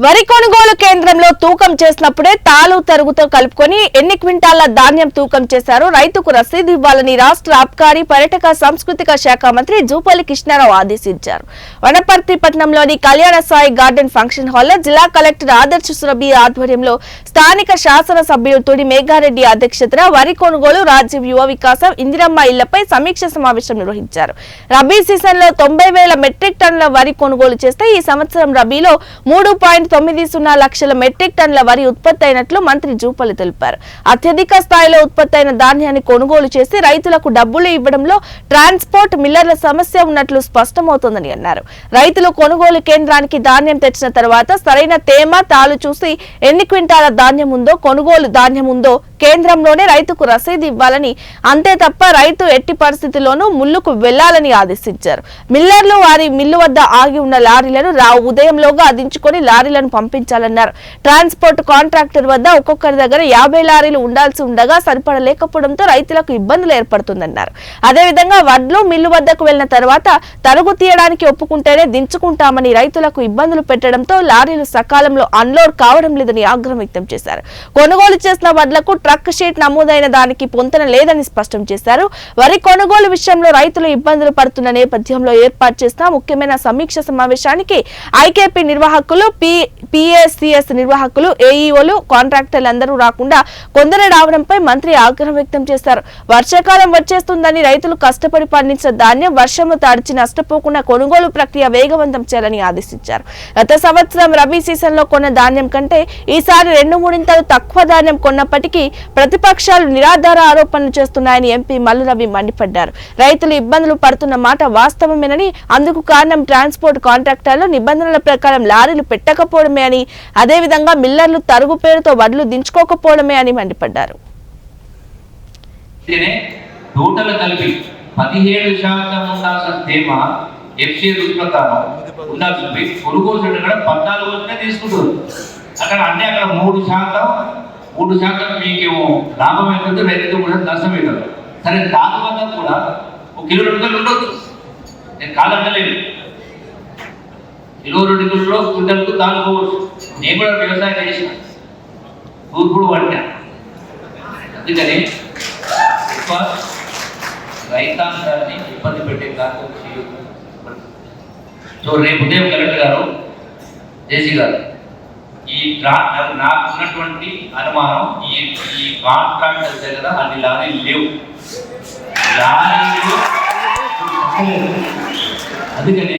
వరి కొనుగోలు కేంద్రంలో తూకం చేసినప్పుడే తాలు తరుగుతో కలుపుకొని ఎన్ని క్వింటాల ధాన్యం తూకం చేశారో రైతుకు రసీదు ఇవ్వాలని రాష్ట్ర ఆబ్కారీ పర్యాటక సాంస్కృతిక శాఖ మంత్రి జూపల్లి కృష్ణారావు ఆదేశించారు. వనపర్తి పట్టణంలోని కళ్యాణ సాయి గార్డెన్ ఫంక్షన్ హాల్లో జిల్లా కలెక్టర్ ఆదర్శ సురభి ఆధ్వర్యంలో స్థానిక శాసన సభ్యులు తుడి మేఘారెడ్డి అధ్యక్షతన వరి కొనుగోలు, రాజీవ్ యువ వికాసం, ఇందిరమ్మ ఇళ్లపై సమీక్ష సమావేశం నిర్వహించారు. రబీ సీజన్లో 90,000 మెట్రిక్ టన్నుల వరి కొనుగోలు చేస్తే ఈ సంవత్సరం రబీలో 3.90 లక్షల మెట్రిక్ టన్నుల వరి ఉత్పత్తి అయినట్లు మంత్రి జూపల్లి తెలిపారు. అత్యధిక స్థాయిలో ఉత్పత్తైన ధాన్యాన్ని కొనుగోలు చేసి రైతులకు డబ్బులు ఇవ్వడంలో ట్రాన్స్పోర్ట్ మిల్లర్ల సమస్య ఉన్నట్లు స్పష్టమవుతోందని అన్నారు. రైతులు కొనుగోలు కేంద్రానికి ధాన్యం తెచ్చిన తర్వాత సరైన తేమ, తాలు చూసి ఎన్ని క్వింటాల ధాన్యం ఉందో, కొనుగోలు ధాన్యం ఉందో కేంద్రంలోనే రైతుకు రసీదు ఇవ్వాలని, అంతే తప్ప రైతు ఎట్టి పరిస్థితుల్లోనూ ముల్లుకు వెళ్లాలని ఆదేశించారు. మిల్లర్లు వారి మిల్లు వద్ద ఆగి ఉన్న లారీలను ఉదయంలోగా దించుకొని లారీలను పంపించాలన్నారు. ట్రాన్స్పోర్ట్ కాంట్రాక్టర్ వద్ద ఒక్కొక్కరి దగ్గర 50 లారీలు ఉండాల్సి ఉండగా సరిపడలేకపోవడంతో రైతులకు ఇబ్బందులు ఏర్పడుతుందన్నారు. అదేవిధంగా వడ్లు మిల్లు వద్దకు వెళ్లిన తర్వాత తరుగు తీయడానికి ఒప్పుకుంటేనే దించుకుంటామని రైతులకు ఇబ్బందులు పెట్టడంతో లారీలు సకాలంలో అన్లోడ్ కావడం లేదని ఆగ్రహం వ్యక్తం చేశారు. కొనుగోలు చేసిన వడ్లకు ట్రక్ షీట్ నమోదైన దానికి పొంతన లేదని స్పష్టం చేశారు. వరి కొనుగోలు విషయంలో రైతులు ఇబ్బందులు పడుతున్న నేపథ్యంలో ఏర్పాటు చేసిన ముఖ్యమైన సమీక్ష సమావేశానికి ఐకేపీ నిర్వాహకులు, పిఎస్సిఎస్ నిర్వాహకులు, ఏఈఓలు, కాంట్రాక్టర్లందరూ రాకుండా కొందరు రావడంపై మంత్రి ఆగ్రహం వ్యక్తం చేశారు. వర్షాకాలం వచ్చేస్తుందని రైతులు కష్టపడి పండించిన ధాన్యం వర్షంలో తడిచి నష్టపోకుండా కొనుగోలు ప్రక్రియ వేగవంతం చేయాలని ఆదేశించారు. గత సంవత్సరం రబీ సీజన్లో కొన్న ధాన్యం కంటే ఈసారి 2-3 తక్కువ ధాన్యం కొన్నప్పటికీ ప్రతిపక్షాలు నిరాధార ఆరోపణలు చేస్తున్నాయని ఎంపీ మల్లు రవి మండిపడ్డారు. రైతులు ఇబ్బందులు పడుతున్న మాట వాస్తవమేనని, అందుకు కారణం ట్రాన్స్పోర్ట్ కాంట్రాక్టర్లు నిబంధనల ప్రకారం లారీలు పెట్టకపోవడమే అని, అదేవిధంగా మిల్లర్లు తరుగు పేరుతో వడ్లు దించుకోకపోవడమే అని మండిపడ్డారు. టోటల్ కలిపి 17% ఉండాల్సిన తేమ ఎఫ్సీ రూల్ ప్రకారం ఉండాల్సింది. కొనుగోలు చేయడం కూడా 14% తీసుకుంటారు. అక్కడ అంటే అక్కడ 3% మీకేమో లాభం అవుతుంది, రైతుకు కూడా నష్టం అవుతుంది. సరే, దాని వల్ల కూడా 1 కిలో 2 కిలోలు ఉండొచ్చు, నేను కాదంటలేదు. కిలో 2 కిలోలో క్వింటల్కు దాచుకోవచ్చు. నేను కూడా వ్యవసాయం చేసిన, తూర్పుడు పడినా. అందుకని రైతాంగాన్ని ఇబ్బంది పెట్టే కార్యక్రమం చేయొద్దు. సో రేపు ఉదయం కలెక్టర్ గారు, జేసీ గారు, నాకు ఉన్నటువంటి అనుమానం ఈ కాంట్రాక్టర్ దగ్గర అన్ని లారీలు లేవు. అందుకని